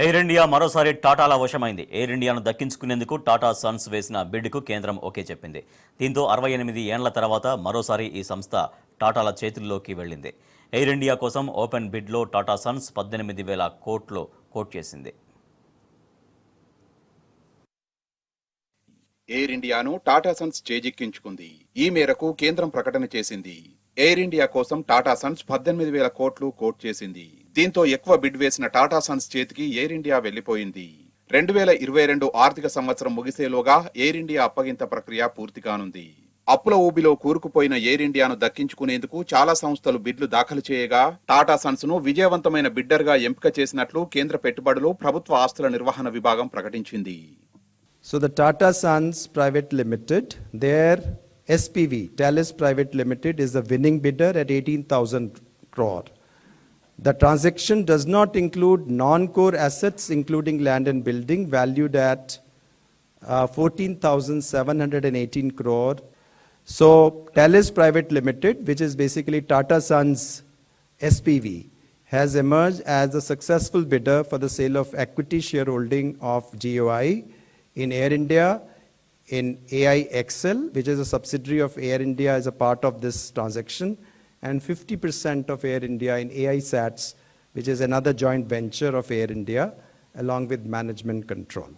Air India మరోసారి టాటాల వశమైంది. Air ఇండియాను దక్కించుకునేందుకు Tata Sons వేసిన బిడ్కు కేంద్రం ఓకే చెప్పింది. దీంతో 68 ఏండ్ల తర్వాత మరోసారి ఈ సంస్థ టాటాల చేతుల్లోకి వెళ్లింది. ఎయిర్ ఇండియా కోసం ఓపెన్ బిడ్లో టాటా సన్స్ 18,000 కోట్లు కోట్ చేసింది. ఎయిర్ ఇండియాను టాటా సన్స్ చేజిక్కించుకుంది. ఈ మేరకు కేంద్రం ప్రకటన చేసింది. ఎయిర్ ఇండియా కోసం టాటా సన్స్ 18,000 కోట్లు కోట్ చేసింది. దీంతో ఎక్కువ బిడ్ వేసిన టాటా సన్స్ చేతికి ఎయిర్ ఇండియా వెళ్లిపోయింది. 2022 ఆర్థిక సంవత్సరం ముగిసేలోగా ఎయిర్ ఇండియా అప్పగింత ప్రక్రియ పూర్తి కానుంది. అప్పుల ఊబిలో కూరుకుపోయిన ఎయిర్ ఇండియాను దక్కించుకునేందుకు చాలా సంస్థలు బిడ్లు దాఖలు చేయగా టాటా సన్స్ ను విజయవంతమైన బిడ్డర్ గా ఎంపిక చేసినట్లు కేంద్ర పెట్టుబడులు, ప్రభుత్వ ఆస్తుల నిర్వహణ విభాగం ప్రకటించింది. So the Tata Sons Private Limited, their SPV, Talis Private Limited, is the winning bidder at 18,000 crore. The transaction does not include non-core assets, including land and building, valued at 14,718 crore. So Talis Private Limited, which is basically Tata Sons SPV, has emerged as a successful bidder for the sale of equity shareholding of GOI in Air India, in AIXL, which is a subsidiary of Air India, is a part of this transaction, and 50% of Air India in AISATS, which is another joint venture of Air India, along with management control.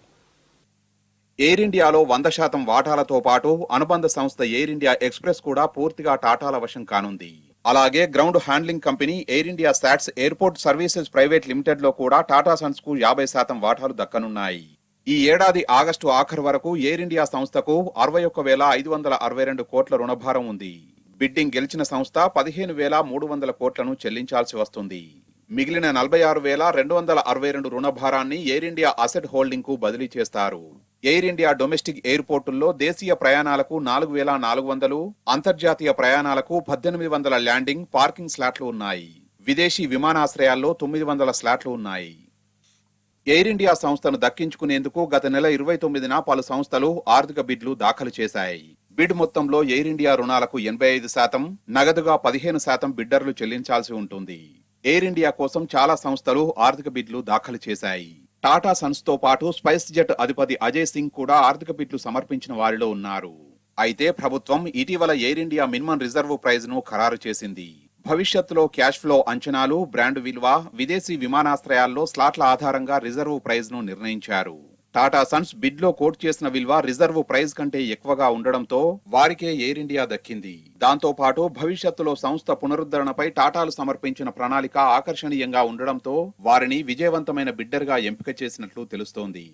Air ఇండియాలో 100% వాటాలతో పాటు అనుబంధ సంస్థ air India express కూడా పూర్తిగా టాటాల వశం కానుంది. అలాగే ground handling company air India SATS airport services private limited లో కూడా టాటా సన్స్ కు 50% వాటాలు దక్కనున్నాయి. ఈ ఏడాది ఆగస్టు ఆఖరు వరకు ఎయిర్ ఇండియా సంస్థకు 61,562 కోట్ల రుణభారం ఉంది. బిడ్డింగ్ గెలిచిన సంస్థ 15,300 కోట్లను చెల్లించాల్సి వస్తుంది. మిగిలిన 46,262 రుణభారాన్ని ఎయిర్ ఇండియా అసెట్ హోల్డింగ్ కు బదిలీ చేస్తారు. ఎయిర్ ఇండియా డొమెస్టిక్ ఎయిర్పోర్టుల్లో దేశీయ ప్రయాణాలకు 4,400, అంతర్జాతీయ ప్రయాణాలకు 1,800 ల్యాండింగ్, పార్కింగ్ స్లాట్లు ఉన్నాయి. విదేశీ విమానాశ్రయాల్లో 900 స్లాట్లు ఉన్నాయి. ఎయిర్ ఇండియా సంస్థను దక్కించుకునేందుకు గత నెల 29న పలు సంస్థలు ఆర్థిక బిడ్లు దాఖలు చేశాయి. బిడ్ మొత్తంలో ఎయిర్ ఇండియా రుణాలకు 85%, నగదుగా 15% బిడ్డర్లు చెల్లించాల్సి ఉంటుంది. ఎయిర్ ఇండియా కోసం చాలా సంస్థలు ఆర్థిక బిడ్లు దాఖలు చేశాయి. టాటా సన్స్ తో పాటు స్పైస్ జెట్ అధిపతి అజయ్ సింగ్ కూడా ఆర్థిక బిడ్లు సమర్పించిన వారిలో ఉన్నారు. అయితే ప్రభుత్వం ఇటీవల Air India minimum reserve price ను ఖరారు చేసింది. భవిష్యత్తులో క్యాష్ ఫ్లో అంచనాలు, బ్రాండ్ విలువ, విదేశీ విమానాశ్రయాల్లో స్లాట్ల ఆధారంగా రిజర్వ్ ప్రైజ్ ను నిర్ణయించారు. టాటా సన్స్ బిడ్ లో కోట్ చేసిన విలువ రిజర్వ్ ప్రైజ్ కంటే ఎక్కువగా ఉండడంతో వారికే ఎయిర్ ఇండియా దక్కింది. దాంతో పాటు భవిష్యత్తులో సంస్థ పునరుద్ధరణపై టాటాలు సమర్పించిన ప్రణాళిక ఆకర్షణీయంగా ఉండడంతో వారిని విజయవంతమైన బిడ్డర్ గా ఎంపిక చేసినట్లు తెలుస్తోంది.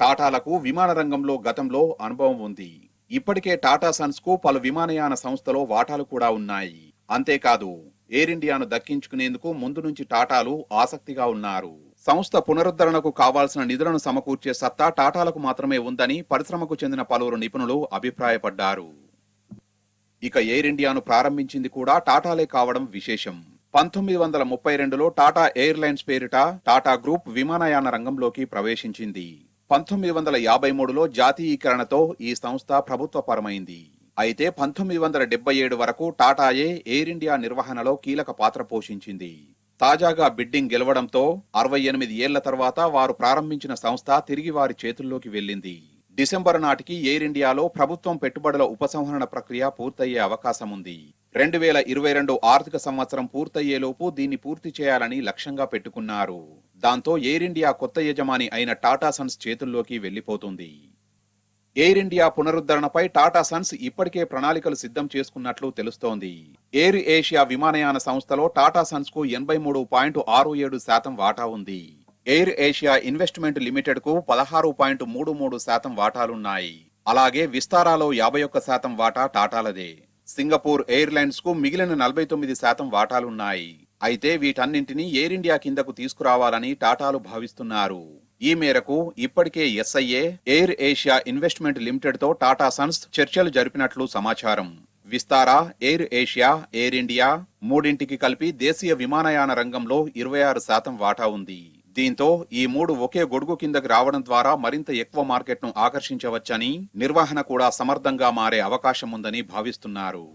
టాటాలకు విమాన రంగంలో గతంలో అనుభవం ఉంది. ఇప్పటికే టాటా సన్స్ కు పలు విమానయాన సంస్థలో వాటాలు కూడా ఉన్నాయి. అంతేకాదు ఎయిర్ ఇండియాను దక్కించుకునేందుకు ముందు నుంచి టాటాలు ఆసక్తిగా ఉన్నారు. సంస్థ పునరుద్ధరణకు కావాల్సిన నిధులను సమకూర్చే సత్తా టాటాలకు మాత్రమే ఉందని పరిశ్రమకు చెందిన పలువురు నిపుణులు అభిప్రాయపడ్డారు. ఇక ఎయిర్ ఇండియాను ప్రారంభించింది కూడా టాటాలే కావడం విశేషం. 1932లో టాటా ఎయిర్లైన్స్ పేరిట టాటా గ్రూప్ విమానయాన రంగంలోకి ప్రవేశించింది. 1953లో జాతీయీకరణతో ఈ సంస్థ ప్రభుత్వపరమైంది. అయితే 1977 వరకు టాటాయే ఎయిర్ ఇండియా నిర్వహణలో కీలక పాత్ర పోషించింది. తాజాగా బిడ్డింగ్ గెలవడంతో 68 ఏళ్ల తర్వాత వారు ప్రారంభించిన సంస్థ తిరిగి వారి చేతుల్లోకి వెళ్లింది. డిసెంబర్ నాటికి ఎయిర్ ఇండియాలో ప్రభుత్వం పెట్టుబడుల ఉపసంహరణ ప్రక్రియ పూర్తయ్యే అవకాశం ఉంది. 2022 ఆర్థిక సంవత్సరం పూర్తయ్యేలోపు దీన్ని పూర్తి చేయాలని లక్ష్యంగా పెట్టుకున్నారు. దాంతో ఎయిర్ ఇండియా కొత్త యజమాని అయిన టాటా సన్స్ చేతుల్లోకి వెళ్లిపోతుంది. ఎయిర్ ఇండియా పునరుద్ధరణపై టాటా సన్స్ ఇప్పటికే ప్రణాళికలు సిద్ధం చేసుకున్నట్లు తెలుస్తోంది. ఎయిర్ ఏషియా విమానయాన సంస్థలో టాటా సన్స్ కు 83.67% వాటా ఉంది. ఎయిర్ ఏషియా ఇన్వెస్ట్మెంట్ లిమిటెడ్ కు 16.33% వాటాలున్నాయి. అలాగే విస్తారాలో 51% వాటా టాటాలదే. సింగపూర్ ఎయిర్లైన్స్ కు మిగిలిన 49% వాటాలున్నాయి. అయితే వీటన్నింటినీ ఎయిర్ ఇండియా కిందకు తీసుకురావాలని టాటాలు భావిస్తున్నారు. ఈ మేరకు ఇప్పటికే ఎస్ఐఏ, ఎయిర్ ఏషియా ఇన్వెస్ట్మెంట్ లిమిటెడ్ తో టాటా సన్స్ చర్చలు జరిపినట్లు సమాచారం. Vistara, air Asia, air India మూడింటికి కలిపి దేశీయ విమానయాన రంగంలో 26% వాటా ఉంది. దీంతో ఈ మూడు ఒకే గొడుగు కిందకి రావడం ద్వారా మరింత ఎక్కువ మార్కెట్ను ఆకర్షించవచ్చని, నిర్వహణ కూడా సమర్థంగా మారే అవకాశం ఉందని భావిస్తున్నారు.